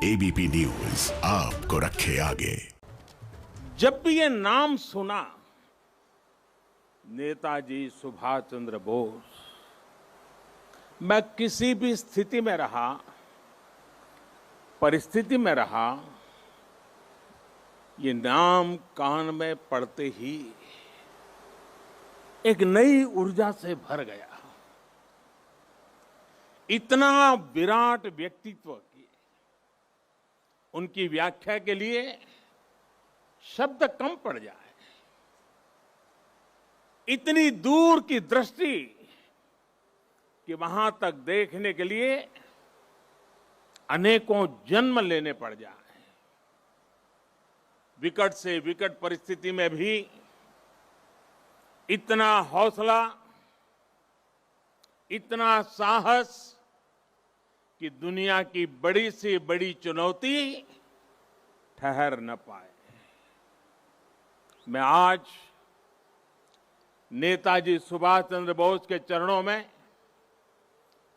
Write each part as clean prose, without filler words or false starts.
ABP news आपको रखे आगे। जब भी ये नाम सुना, नेताजी सुभाष चंद्र बोस, मैं किसी भी स्थिति में रहा, परिस्थिति में रहा, ये नाम कान में पड़ते ही एक नई ऊर्जा से भर गया। इतना विराट व्यक्तित्व की उनकी व्याख्या के लिए शब्द कम पड़ जाए। इतनी दूर की दृष्टि कि वहां तक देखने के लिए अनेकों जन्म लेने पड़ जाए। विकट से विकट परिस्थिति में भी इतना हौसला, इतना साहस कि दुनिया की बड़ी से बड़ी चुनौती ठहर न पाए। मैं आज नेताजी सुभाष चंद्र बोस के चरणों में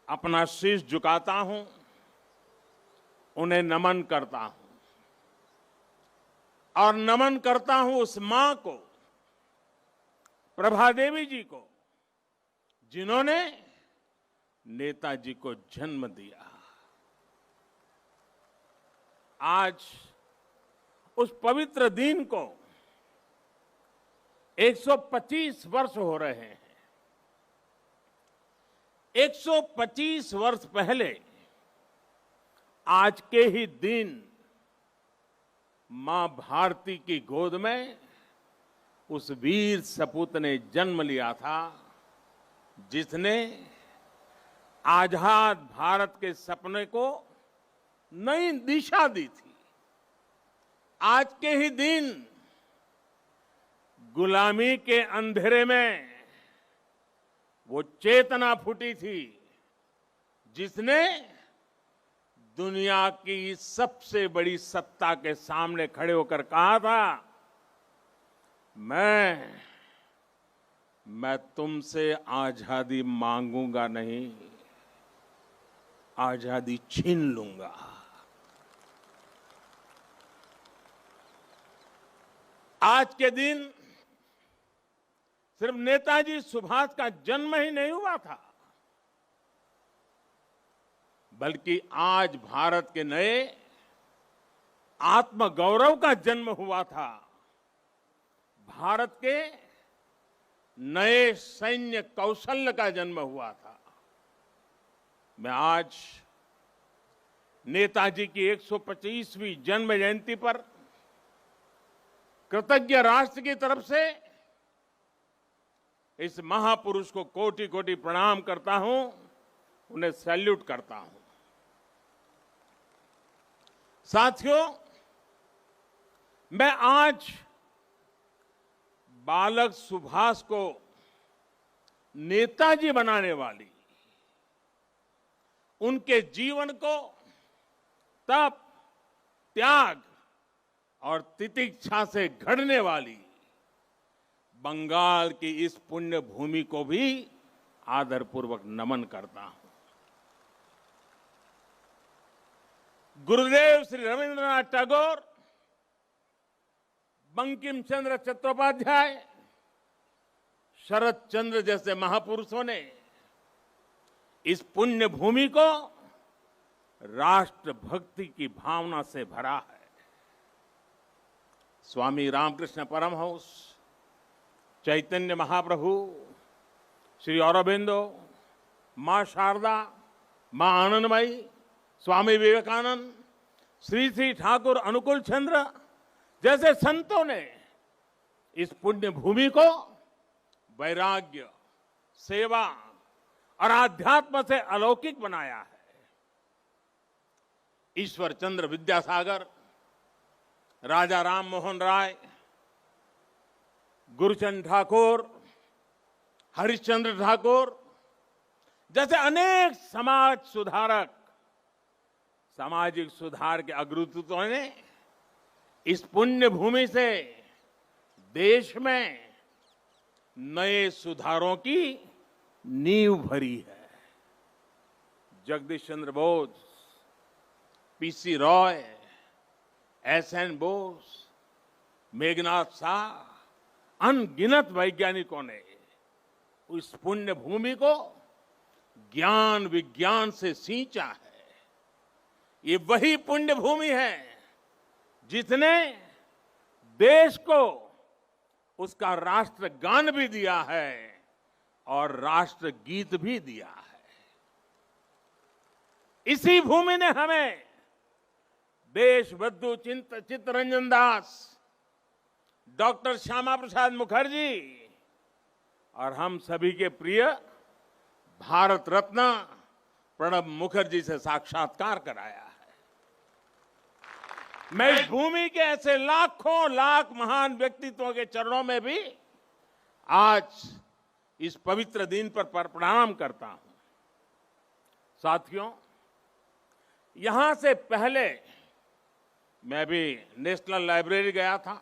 अपना शीश झुकाता हूं, उन्हें नमन करता हूं और नमन करता हूं उस मां को, प्रभा देवी जी को, जिन्होंने नेताजी को जन्म दिया। आज उस पवित्र दिन को 125 वर्ष हो रहे हैं। 125 वर्ष पहले आज के ही दिन मां भारती की गोद में उस वीर सपूत ने जन्म लिया था, जिसने आजाद भारत के सपने को नई दिशा दी थी। आज के ही दिन गुलामी के अंधेरे में वो चेतना फूटी थी, जिसने दुनिया की सबसे बड़ी सत्ता के सामने खड़े होकर कहा था, मैं तुमसे आजादी मांगूंगा नहीं, आजादी छीन लूंगा। आज के दिन सिर्फ नेताजी सुभाष का जन्म ही नहीं हुआ था, बल्कि आज भारत के नए आत्मगौरव का जन्म हुआ था। भारत के नए सैन्य कौशल्य का जन्म हुआ था। मैं आज नेताजी की 125वीं जन्म जयंती पर कृतज्ञ राष्ट्र की तरफ से इस महापुरुष को कोटि कोटि प्रणाम करता हूं, उन्हें सैल्यूट करता हूं। साथियों, मैं आज बालक सुभाष को नेताजी बनाने वाली, उनके जीवन को तप, त्याग और तितिक्षा से घड़ने वाली बंगाल की इस पुण्य भूमि को भी आदरपूर्वक नमन करता हूं। गुरुदेव श्री रविंद्रनाथ टैगोर, बंकिम चंद्र चट्टोपाध्याय, शरद चंद्र जैसे महापुरुषों ने इस पुण्य भूमि को राष्ट्रभक्ति की भावना से भरा है। स्वामी रामकृष्ण परमहंस, चैतन्य महाप्रभु, श्री अरबिंदो, मां शारदा, मां आनंदमयी, स्वामी विवेकानंद, श्री श्री ठाकुर अनुकूल चंद्र जैसे संतों ने इस पुण्य भूमि को वैराग्य, सेवा और आध्यात्म से अलौकिक बनाया है। ईश्वर चंद्र विद्यासागर, राजा राम मोहन राय, गुरुचंद ठाकुर, हरिश्चंद्र ठाकुर जैसे अनेक समाज सुधारक, सामाजिक सुधार के अग्रदूतों ने इस पुण्य भूमि से देश में नए सुधारों की नींव भरी है। जगदीश चंद्र बोस, पीसी रॉय, एसएन बोस, मेघनाथ शाह, अनगिनत वैज्ञानिकों ने उस पुण्य भूमि को ज्ञान विज्ञान से सींचा है। ये वही पुण्य भूमि है जिसने देश को उसका राष्ट्रगान भी दिया है और राष्ट्रगीत भी दिया है। इसी भूमि ने हमें देशबंधु चित्तरंजन दास, डॉक्टर श्यामा प्रसाद मुखर्जी और हम सभी के प्रिय भारत रत्न प्रणब मुखर्जी से साक्षात्कार कराया है। मैं इस भूमि के ऐसे लाखों लाख महान व्यक्तित्वों के चरणों में भी आज इस पवित्र दिन पर प्रणाम करता हूं। साथियों, यहां से पहले मैं भी नेशनल लाइब्रेरी गया था,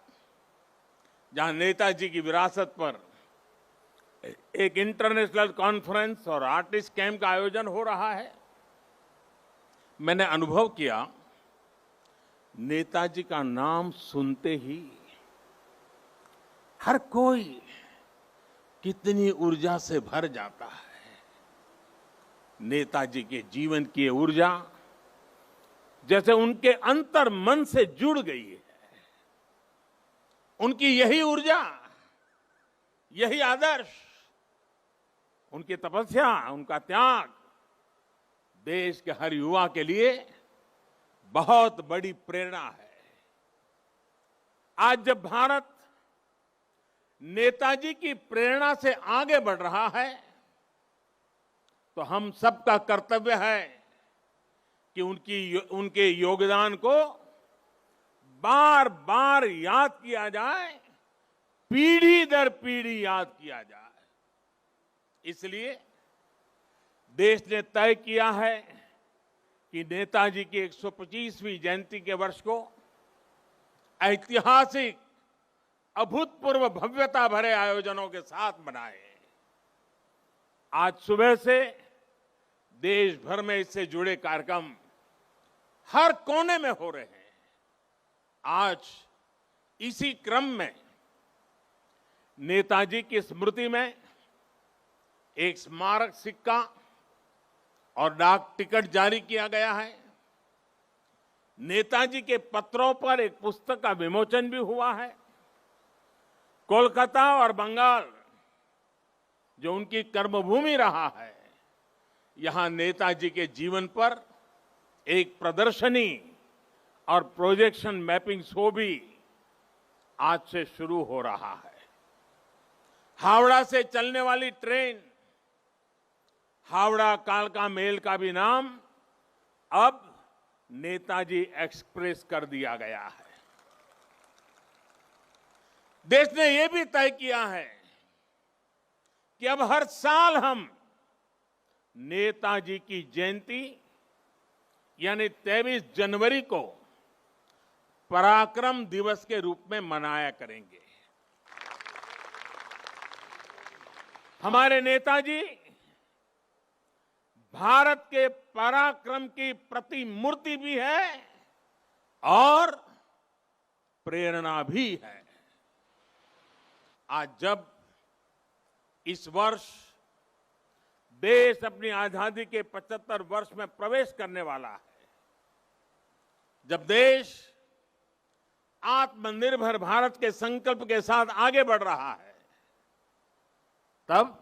जहां नेताजी की विरासत पर एक इंटरनेशनल कॉन्फ्रेंस और आर्टिस्ट कैंप का आयोजन हो रहा है। मैंने अनुभव किया, नेताजी का नाम सुनते ही हर कोई कितनी ऊर्जा से भर जाता है। नेताजी के जीवन की ऊर्जा जैसे उनके अंतर मन से जुड़ गई है। उनकी यही ऊर्जा, यही आदर्श, उनकी तपस्या, उनका त्याग देश के हर युवा के लिए बहुत बड़ी प्रेरणा है। आज जब भारत नेताजी की प्रेरणा से आगे बढ़ रहा है, तो हम सबका कर्तव्य है कि उनके योगदान को बार बार याद किया जाए, पीढ़ी दर पीढ़ी याद किया जाए। इसलिए देश ने तय किया है कि नेताजी की 125वीं जयंती के वर्ष को ऐतिहासिक, अभूतपूर्व भव्यता भरे आयोजनों के साथ मनाएं। आज सुबह से देश भर में इससे जुड़े कार्यक्रम हर कोने में हो रहे हैं। आज इसी क्रम में नेताजी की स्मृति में एक स्मारक सिक्का और डाक टिकट जारी किया गया है। नेताजी के पत्रों पर एक पुस्तक का विमोचन भी हुआ है। कोलकाता और बंगाल, जो उनकी कर्मभूमि रहा है, यहां नेताजी के जीवन पर एक प्रदर्शनी और प्रोजेक्शन मैपिंग शो भी आज से शुरू हो रहा है। हावड़ा से चलने वाली ट्रेन हावड़ा कालका मेल का भी नाम अब नेताजी एक्सप्रेस कर दिया गया है। देश ने यह भी तय किया है कि अब हर साल हम नेताजी की जयंती यानी 23 जनवरी को पराक्रम दिवस के रूप में मनाया करेंगे। हमारे नेताजी भारत के पराक्रम की प्रतिमूर्ति भी है और प्रेरणा भी है। आज जब इस वर्ष देश अपनी आजादी के 75 वर्ष में प्रवेश करने वाला है, जब देश आत्मनिर्भर भारत के संकल्प के साथ आगे बढ़ रहा है, तब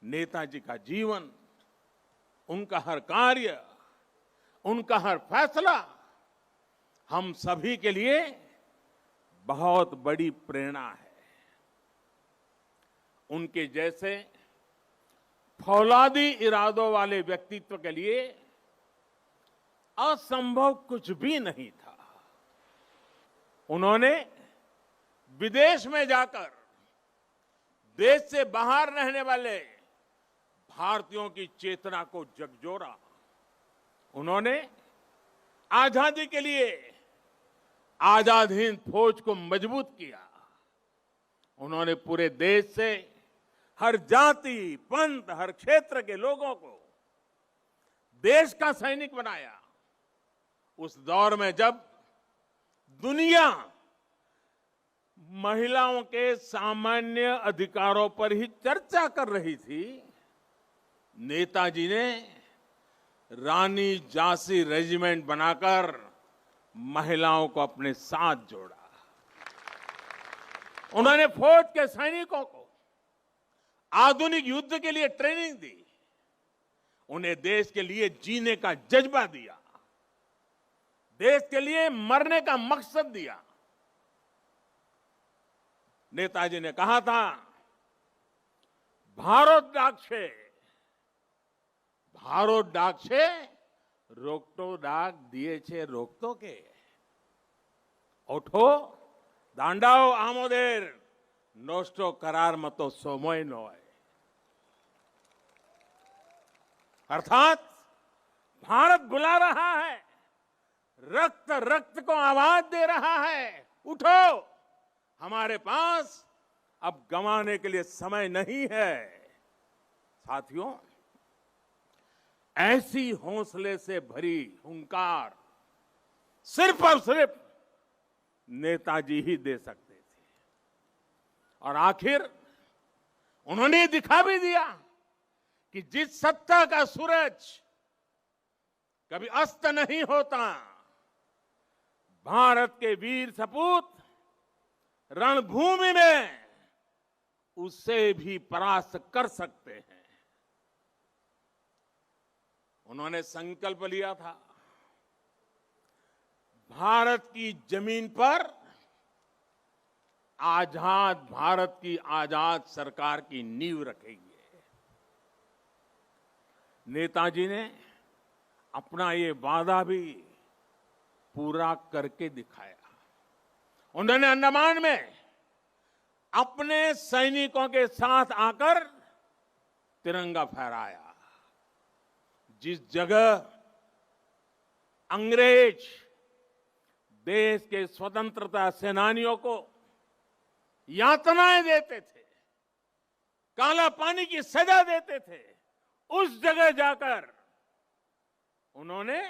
नेताजी का जीवन, उनका हर कार्य, उनका हर फैसला हम सभी के लिए बहुत बड़ी प्रेरणा है। उनके जैसे फौलादी इरादों वाले व्यक्तित्व के लिए असंभव कुछ भी नहीं था। उन्होंने विदेश में जाकर देश से बाहर रहने वाले भारतीयों की चेतना को झकझोरा। उन्होंने आजादी के लिए आजाद हिंद फौज को मजबूत किया। उन्होंने पूरे देश से हर जाति, पंथ, हर क्षेत्र के लोगों को देश का सैनिक बनाया। उस दौर में जब दुनिया महिलाओं के सामान्य अधिकारों पर ही चर्चा कर रही थी, नेताजी ने रानी झांसी रेजिमेंट बनाकर महिलाओं को अपने साथ जोड़ा। उन्होंने फौज के सैनिकों को आधुनिक युद्ध के लिए ट्रेनिंग दी, उन्हें देश के लिए जीने का जज्बा दिया, देश के लिए मरने का मकसद दिया। नेताजी ने कहा था, भारत डाक से रोकटो डाक दिए छे रोकतो के ओठो दांडाओ आमोदेर नोस्टो करार मतो सोमोय नोय। अर्थात भारत बुला रहा है, रक्त रक्त को आवाज दे रहा है, उठो, हमारे पास अब गंवाने के लिए समय नहीं है। साथियों, ऐसी हौसले से भरी हुंकार सिर्फ और सिर्फ नेताजी ही दे सकते थे। और आखिर उन्होंने दिखा भी दिया कि जिस सत्ता का सूरज कभी अस्त नहीं होता, भारत के वीर सपूत रणभूमि में उसे भी परास्त कर सकते हैं। उन्होंने संकल्प लिया था, भारत की जमीन पर आजाद भारत की आजाद सरकार की नींव रखेंगे। नेताजी ने अपना ये वादा भी पूरा करके दिखाया। उन्होंने अंडमान में अपने सैनिकों के साथ आकर तिरंगा फहराया। जिस जगह अंग्रेज देश के स्वतंत्रता सेनानियों को यातनाएं देते थे, काला पानी की सजा देते थे, उस जगह जाकर उन्होंने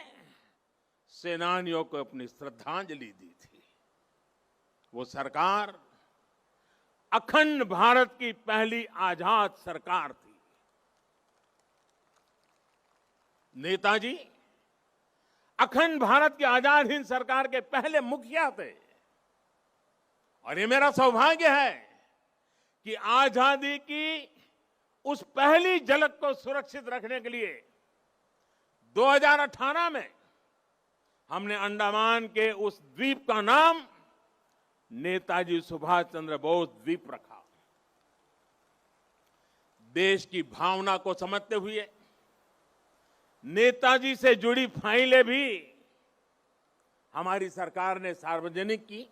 सेनानियों को अपनी श्रद्धांजलि दी थी। वो सरकार अखंड भारत की पहली आजाद सरकार थी। नेताजी अखंड भारत की आजाद हिंद सरकार के पहले मुखिया थे। और ये मेरा सौभाग्य है कि आजादी की उस पहली झलक को सुरक्षित रखने के लिए 2018 में हमने अंडमान के उस द्वीप का नाम नेताजी सुभाष चंद्र बोस द्वीप रखा। देश की भावना को समझते हुए नेताजी से जुड़ी फाइलें भी हमारी सरकार ने सार्वजनिक की।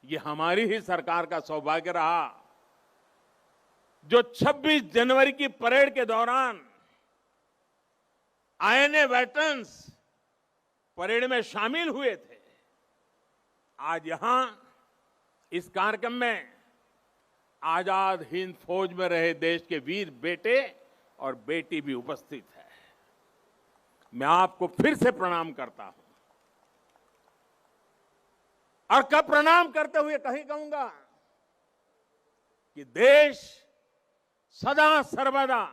ये हमारी ही सरकार का सौभाग्य रहा जो 26 जनवरी की परेड के दौरान आईएनए वेटरन्स परेड में शामिल हुए थे। आज यहां इस कार्यक्रम में आजाद हिंद फौज में रहे देश के वीर बेटे और बेटी भी उपस्थित है। मैं आपको फिर से प्रणाम करता हूं और कब प्रणाम करते हुए कहीं कहूंगा कि देश सदा सर्वदा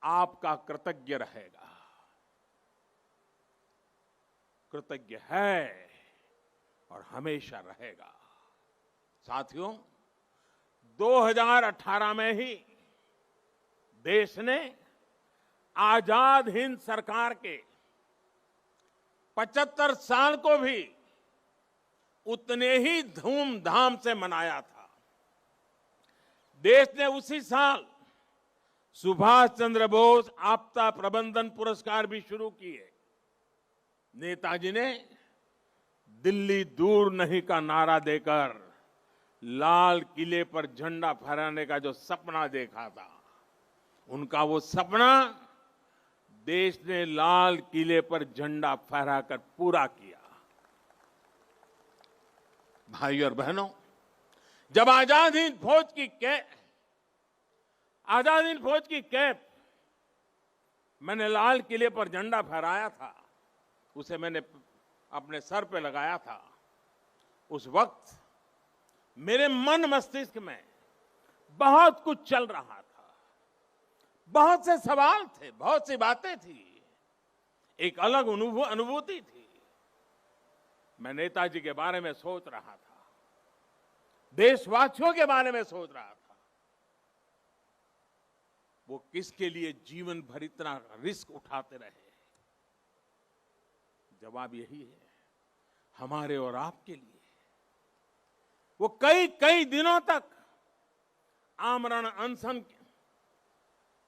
आपका कृतज्ञ रहेगा, कृतज्ञ है और हमेशा रहेगा। साथियों, 2018 में ही देश ने आजाद हिंद सरकार के 75 साल को भी उतने ही धूमधाम से मनाया था। देश ने उसी साल सुभाष चंद्र बोस आपदा प्रबंधन पुरस्कार भी शुरू किए। नेताजी ने दिल्ली दूर नहीं का नारा देकर लाल किले पर झंडा फहराने का जो सपना देखा था, उनका वो सपना देश ने लाल किले पर झंडा फहराकर पूरा किया। भाइयों और बहनों, जब आजाद हिंद फौज की कैप मैंने लाल किले पर झंडा फहराया था, उसे मैंने अपने सर पे लगाया था, उस वक्त मेरे मन मस्तिष्क में बहुत कुछ चल रहा था, बहुत से सवाल थे, बहुत सी बातें थी, एक अलग अनुभूति थी। मैं नेताजी के बारे में सोच रहा था, देशवासियों के बारे में सोच रहा था। वो किसके लिए जीवन भर इतना रिस्क उठाते रहे? जवाब यही है, हमारे और आपके लिए। वो कई कई दिनों तक आमरण अनशन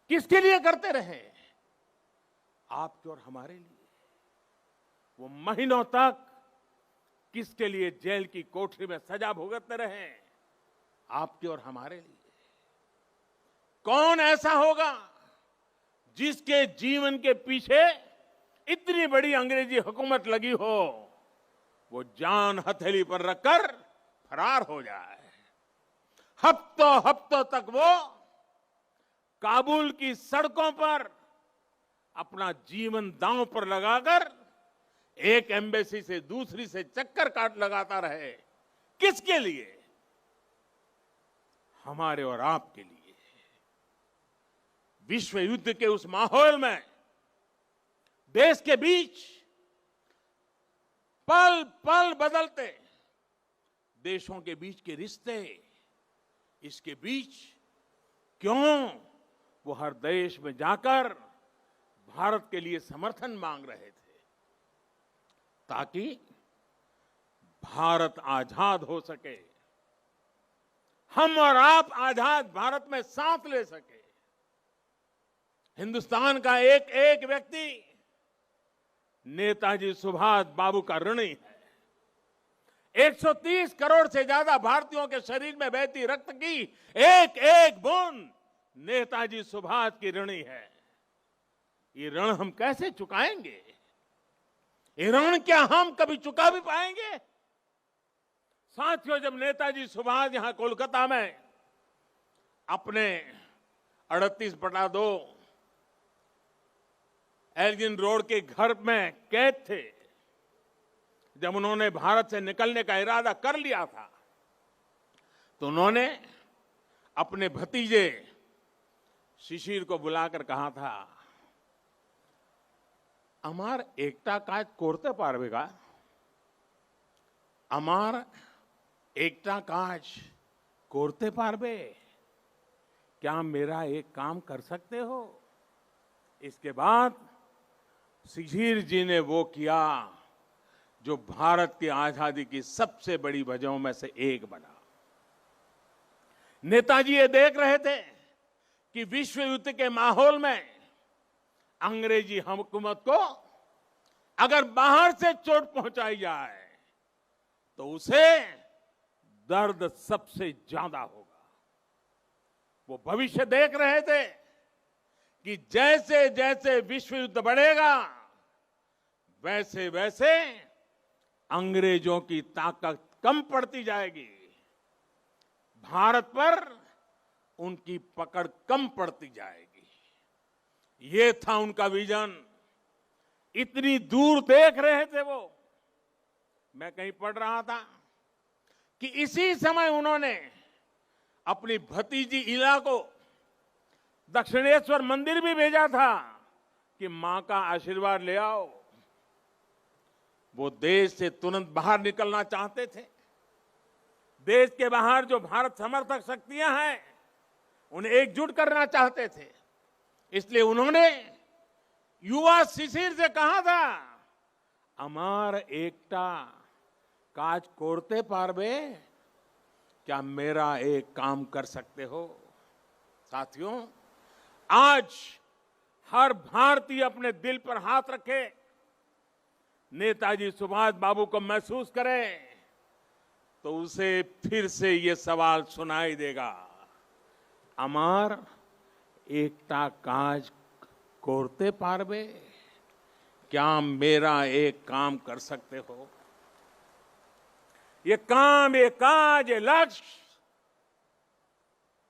किसके लिए करते रहे? आपके और हमारे लिए। वो महीनों तक किसके लिए जेल की कोठरी में सजा भुगतते रहे? आपके और हमारे लिए। कौन ऐसा होगा जिसके जीवन के पीछे इतनी बड़ी अंग्रेजी हुकूमत लगी हो, वो जान हथेली पर रखकर फरार हो जाए? हफ्तों हफ्तों तक वो काबुल की सड़कों पर अपना जीवन दांव पर लगाकर एक एम्बेसी से दूसरी से चक्कर काट लगाता रहे। किसके लिए? हमारे और आपके लिए। विश्व युद्ध के उस माहौल में देश के बीच पल पल बदलते देशों के बीच के रिश्ते, इसके बीच क्यों वो हर देश में जाकर भारत के लिए समर्थन मांग रहे थे, ताकि भारत आजाद हो सके, हम और आप आजाद भारत में सांस ले सके। हिंदुस्तान का एक एक व्यक्ति नेताजी सुभाष बाबू का ऋणी है। 130 करोड़ से ज्यादा भारतीयों के शरीर में बहती रक्त की एक एक बूंद नेताजी सुभाष की ऋणी है। ये ऋण हम कैसे चुकाएंगे? ये ऋण क्या हम कभी चुका भी पाएंगे? साथियों, जब नेताजी सुभाष यहां कोलकाता में अपने 38/2 एल्गिन रोड के घर में कैद थे, जब उन्होंने भारत से निकलने का इरादा कर लिया था, तो उन्होंने अपने भतीजे शिशिर को बुलाकर कहा था, अमार एकता काज कोरते पारबेगा? अमार एकता काज कोरते पारबे? क्या मेरा एक काम कर सकते हो? इसके बाद शिशिर जी ने वो किया जो भारत की आजादी की सबसे बड़ी वजहों में से एक बना। नेताजी ये देख रहे थे कि विश्व युद्ध के माहौल में अंग्रेजी हुकूमत को अगर बाहर से चोट पहुंचाई जाए तो उसे दर्द सबसे ज्यादा होगा। वो भविष्य देख रहे थे कि जैसे जैसे विश्व युद्ध बढ़ेगा, वैसे वैसे अंग्रेजों की ताकत कम पड़ती जाएगी, भारत पर उनकी पकड़ कम पड़ती जाएगी। ये था उनका विजन। इतनी दूर देख रहे थे वो। मैं कहीं पढ़ रहा था कि इसी समय उन्होंने अपनी भतीजी इला को दक्षिणेश्वर मंदिर भी भेजा था कि मां का आशीर्वाद ले आओ। वो देश से तुरंत बाहर निकलना चाहते थे। देश के बाहर जो भारत समर्थक शक्तियां हैं, उन्हें एकजुट करना चाहते थे। इसलिए उन्होंने युवा शिशिर से कहा था, अमार एकता काज कोरते पारबे? क्या मेरा एक काम कर सकते हो? साथियों, आज हर भारतीय अपने दिल पर हाथ रखे, नेताजी सुभाष बाबू को महसूस करे, तो उसे फिर से ये सवाल सुनाई देगा, अमार एकता काज कोरते पारबे? क्या मेरा एक काम कर सकते हो? ये काम, ये काज, ये लक्ष्य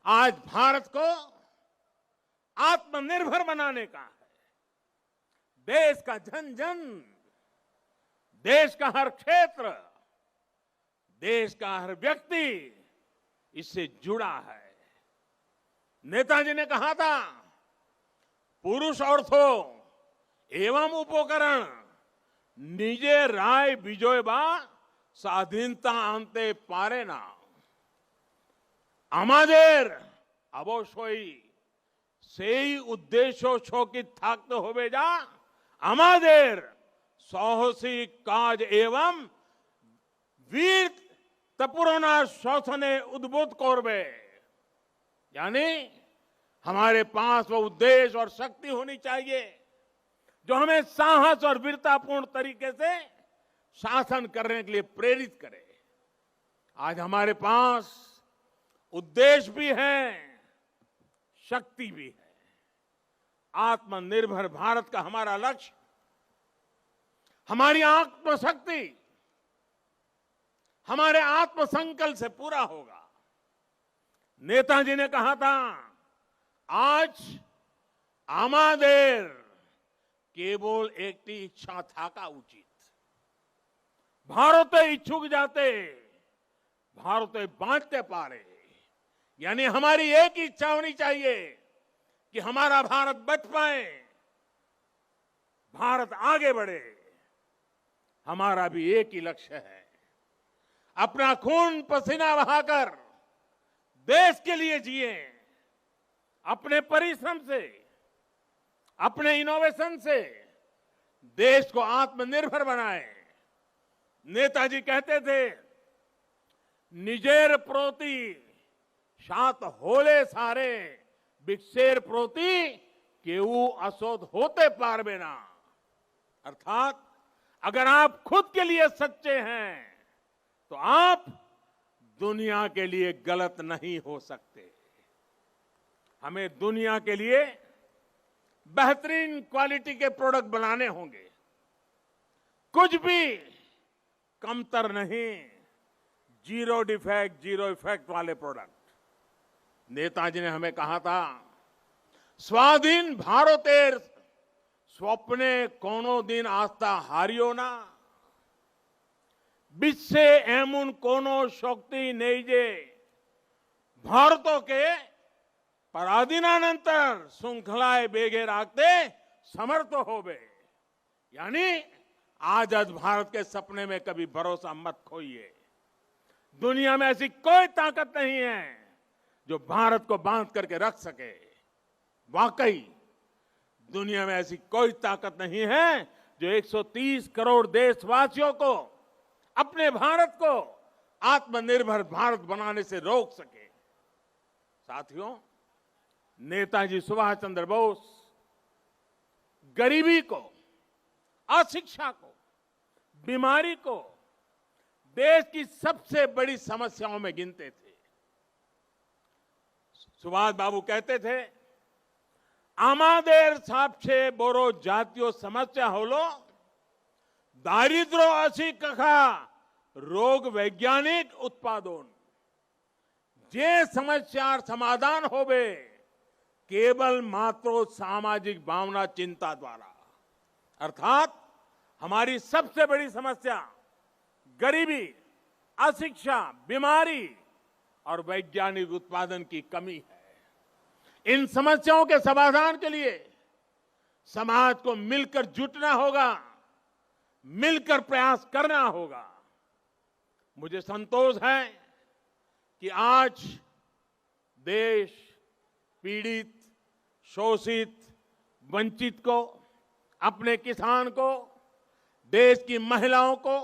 आज भारत को आत्मनिर्भर बनाने का है। देश का जन जन देश का हर क्षेत्र, देश का हर व्यक्ति इससे जुड़ा है। नेताजी ने कहा था, पुरुष अर्थो एवं उपकरण निजे राय विजय बा স্বাধীনতা আনতে পারে না। আমাদের অবশ্যই সেই উদ্দেশ্য সকিত থাকতে হবে যা আমাদের সাহসিক কাজ এবং वीर तपुरना शोषणे उद्बुद्ध करबे। यानी हमारे पास वो उद्देश्य और शक्ति होनी चाहिए जो हमें साहस और वीरतापूर्ण तरीके से शासन करने के लिए प्रेरित करे। आज हमारे पास उद्देश्य भी है, शक्ति भी है। आत्मनिर्भर भारत का हमारा लक्ष्य, हमारी आत्मशक्ति हमारे आत्मसंकल्प से पूरा होगा। नेताजी ने कहा था, आज आमादेर केवल एक इच्छा थाका उचित। भारत इच्छुक जाते भारत बांटते पारे। यानी हमारी एक इच्छा होनी चाहिए कि हमारा भारत बच पाए, भारत आगे बढ़े। हमारा भी एक ही लक्ष्य है, अपना खून पसीना बहाकर देश के लिए जिए, अपने परिश्रम से, अपने इनोवेशन से देश को आत्मनिर्भर बनाए। नेताजी कहते थे, निजेर प्रोति सात होले सारे बिक्सेर प्रोति केऊ असोत होते पारबे ना। अर्थात अगर आप खुद के लिए सच्चे हैं तो आप दुनिया के लिए गलत नहीं हो सकते। हमें दुनिया के लिए बेहतरीन क्वालिटी के प्रोडक्ट बनाने होंगे, कुछ भी कमतर नहीं, जीरो डिफेक्ट जीरो इफेक्ट वाले प्रोडक्ट। नेताजी ने हमें कहा था, स्वाधीन भारतेर स्वप्ने कोनो दिन आस्था हारियो ना, বিশ্বে এমন কোন শক্তি নেই যে ভারতকে पराधीनानंतर श्रृंखलाएं बेगे रखते समर्थ होवे। यानी आजाद भारत के सपने में कभी भरोसा मत खोइए। दुनिया में ऐसी कोई ताकत नहीं है जो भारत को बांध करके रख सके। वाकई दुनिया में ऐसी कोई ताकत नहीं है जो 130 करोड़ देशवासियों को, अपने भारत को आत्मनिर्भर भारत बनाने से रोक सके। साथियों, नेताजी सुभाष चंद्र बोस गरीबी को, अशिक्षा को, बीमारी को देश की सबसे बड़ी समस्याओं में गिनते थे। सुभाष बाबू कहते थे, आमादेर सबसे बड़ो जातीय समस्या होलो दारिद्र्य अशिक्षा रोग वैज्ञानिक उत्पादन। जे समस्यार समाधान होवे केवल मात्र सामाजिक भावना चिंता द्वारा। अर्थात हमारी सबसे बड़ी समस्या गरीबी, अशिक्षा, बीमारी और वैज्ञानिक उत्पादन की कमी है। इन समस्याओं के समाधान के लिए समाज को मिलकर जुटना होगा, मिलकर प्रयास करना होगा। मुझे संतोष है कि आज देश पीड़ित, शोषित, वंचित को, अपने किसान को, देश की महिलाओं को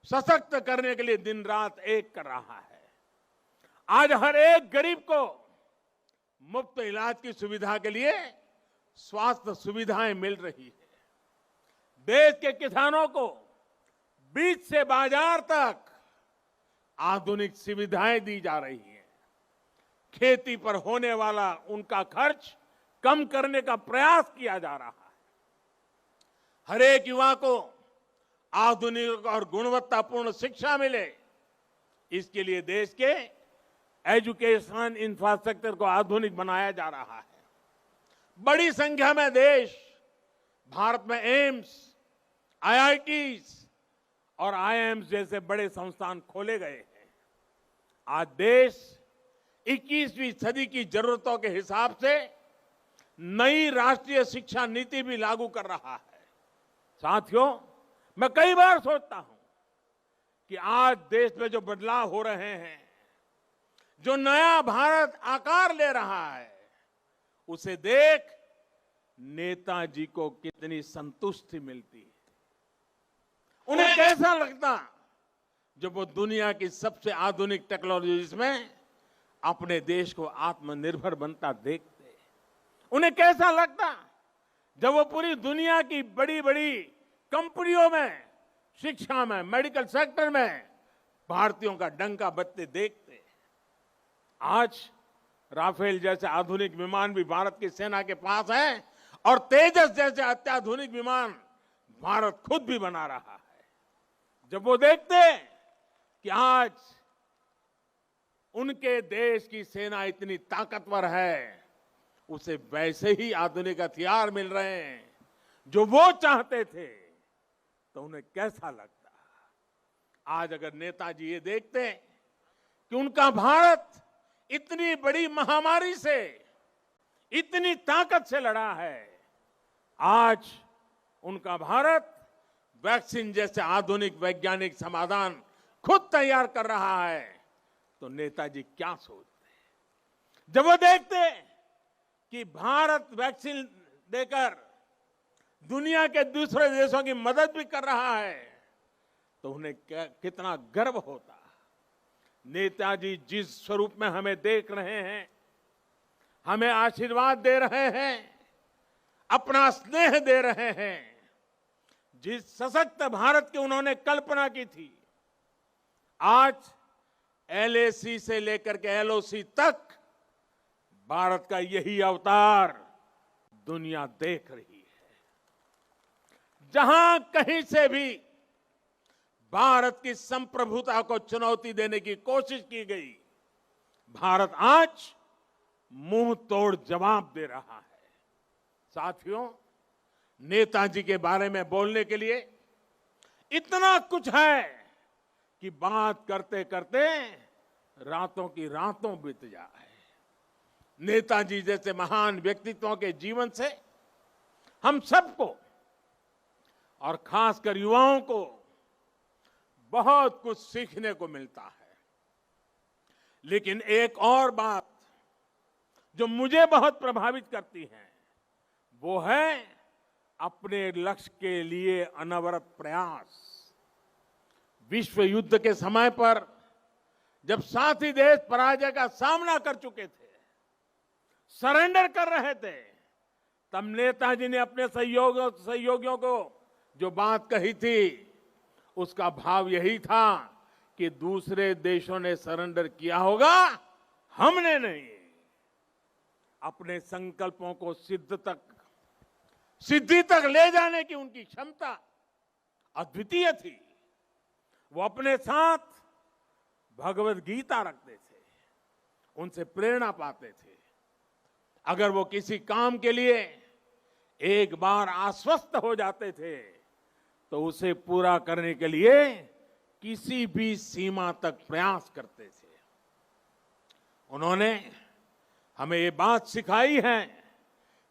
सशक्त करने के लिए दिन रात एक कर रहा है। आज हर एक गरीब को मुफ्त इलाज की सुविधा के लिए स्वास्थ्य सुविधाएं मिल रही है। देश के किसानों को बीज से बाजार तक आधुनिक सुविधाएं दी जा रही हैं। खेती पर होने वाला उनका खर्च कम करने का प्रयास किया जा रहा है। हर एक युवा को आधुनिक और गुणवत्तापूर्ण शिक्षा मिले, इसके लिए देश के एजुकेशन इंफ्रास्ट्रक्चर को आधुनिक बनाया जा रहा है। बड़ी संख्या में देश भारत में एम्स, आईआईटीज, और आईआईएम्स जैसे बड़े संस्थान खोले गए हैं। आज देश 21वीं सदी की जरूरतों के हिसाब से नई राष्ट्रीय शिक्षा नीति भी लागू कर रहा है। साथियों, मैं कई बार सोचता हूं कि आज देश में जो बदलाव हो रहे हैं, जो नया भारत आकार ले रहा है, उसे देख नेताजी को कितनी संतुष्टि मिलती है। उन्हें कैसा लगता जब वो दुनिया की सबसे आधुनिक टेक्नोलॉजीज में अपने देश को आत्मनिर्भर बनता देखते। उन्हें कैसा लगता जब वो पूरी दुनिया की बड़ी बड़ी कंपनियों में, शिक्षा में, मेडिकल सेक्टर में भारतीयों का डंका बजते देखते। आज राफेल जैसे आधुनिक विमान भी भारत की सेना के पास हैं और तेजस जैसे अत्याधुनिक विमान भारत खुद भी बना रहा है। जब वो देखते कि आज उनके देश की सेना इतनी ताकतवर है, उसे वैसे ही आधुनिक हथियार मिल रहे हैं जो वो चाहते थे, तो उन्हें कैसा लगता। आज अगर नेताजी ये देखते कि उनका भारत इतनी बड़ी महामारी से, इतनी ताकत से लड़ा है, आज उनका भारत वैक्सीन जैसे आधुनिक वैज्ञानिक समाधान खुद तैयार कर रहा है, तो नेताजी क्या सोचते। जब वो देखते कि भारत वैक्सीन देकर दुनिया के दूसरे देशों की मदद भी कर रहा है, तो उन्हें कितना गर्व होता। नेताजी जिस स्वरूप में हमें देख रहे हैं, हमें आशीर्वाद दे रहे हैं, अपना स्नेह दे रहे हैं, जिस सशक्त भारत की उन्होंने कल्पना की थी, आज एलएसी से लेकर के एलओसी तक भारत का यही अवतार दुनिया देख रही है। जहां कहीं से भी भारत की संप्रभुता को चुनौती देने की कोशिश की गई, भारत आज मुंह तोड़ जवाब दे रहा है। साथियों, नेताजी के बारे में बोलने के लिए इतना कुछ है कि बात करते करते रातों की रातों बीत जाए। नेताजी जैसे महान व्यक्तित्वों के जीवन से हम सबको और खासकर युवाओं को बहुत कुछ सीखने को मिलता है। लेकिन एक और बात जो मुझे बहुत प्रभावित करती है, वो है अपने लक्ष्य के लिए अनवरत प्रयास। विश्व युद्ध के समय पर जब साथी देश पराजय का सामना कर चुके थे, सरेंडर कर रहे थे, तब नेताजी ने अपने सहयोगियों को जो बात कही थी, उसका भाव यही था कि दूसरे देशों ने सरेंडर किया होगा, हमने नहीं। अपने संकल्पों को सिद्धि तक ले जाने की उनकी क्षमता अद्वितीय थी। वो अपने साथ भगवत गीता रखते थे, उनसे प्रेरणा पाते थे। अगर वो किसी काम के लिए एक बार आश्वस्त हो जाते थे, तो उसे पूरा करने के लिए किसी भी सीमा तक प्रयास करते थे। उन्होंने हमें ये बात सिखाई है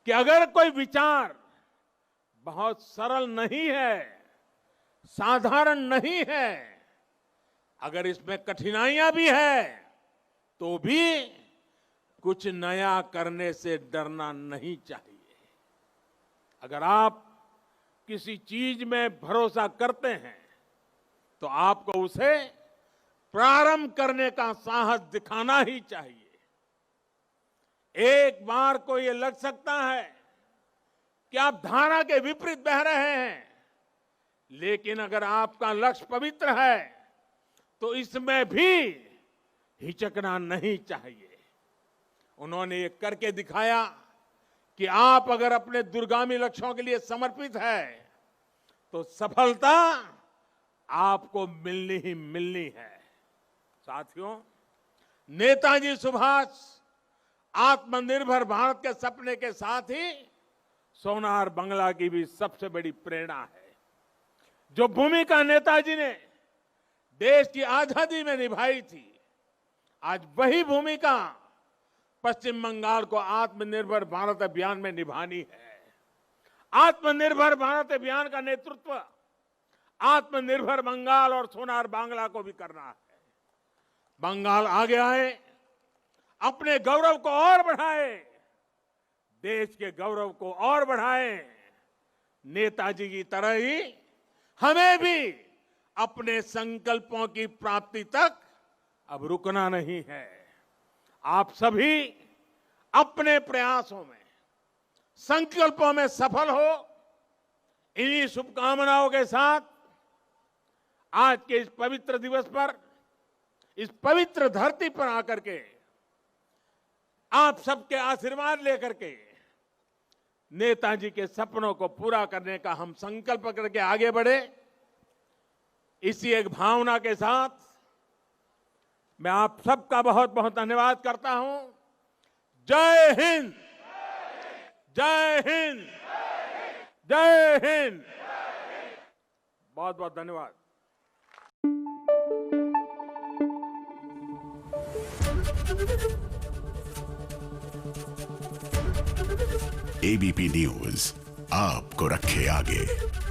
कि अगर कोई विचार बहुत सरल नहीं है, साधारण नहीं है, अगर इसमें कठिनाइयां भी है, तो भी कुछ नया करने से डरना नहीं चाहिए। अगर आप किसी चीज में भरोसा करते हैं, तो आपको उसे प्रारंभ करने का साहस दिखाना ही चाहिए। एक बार को ये लग सकता है कि आप धारा के विपरीत बह रहे हैं, लेकिन अगर आपका लक्ष्य पवित्र है, तो इसमें भी हिचकना नहीं चाहिए। उन्होंने ये करके दिखाया कि आप अगर अपने दूरगामी लक्ष्यों के लिए समर्पित है, तो सफलता आपको मिलनी ही मिलनी है। साथियों, नेताजी सुभाष आत्मनिर्भर भारत के सपने के साथ ही सोनार बंगला की भी सबसे बड़ी प्रेरणा है। जो भूमिका नेताजी ने देश की आजादी में निभाई थी, आज वही भूमिका पश्चिम बंगाल को आत्मनिर्भर भारत अभियान में निभानी है। आत्मनिर्भर भारत अभियान का नेतृत्व आत्मनिर्भर बंगाल और सोनार बांग्ला को भी करना है। बंगाल आगे आए, अपने गौरव को और बढ़ाए, देश के गौरव को और बढ़ाए। नेताजी की तरह ही हमें भी अपने संकल्पों की प्राप्ति तक अब रुकना नहीं है। आप सभी अपने प्रयासों में, संकल्पों में सफल हो, इन्हीं शुभकामनाओं के साथ आज के इस पवित्र दिवस पर, इस पवित्र धरती पर आकर के आप सबके आशीर्वाद लेकर के नेताजी के सपनों को पूरा करने का हम संकल्प करके आगे बढ़े। इसी एक भावना के साथ मैं आप सबका बहुत बहुत धन्यवाद करता हूं। जय हिंद, जय हिंद, जय हिंद। बहुत बहुत धन्यवाद। एबीपी न्यूज आपको रखे आगे।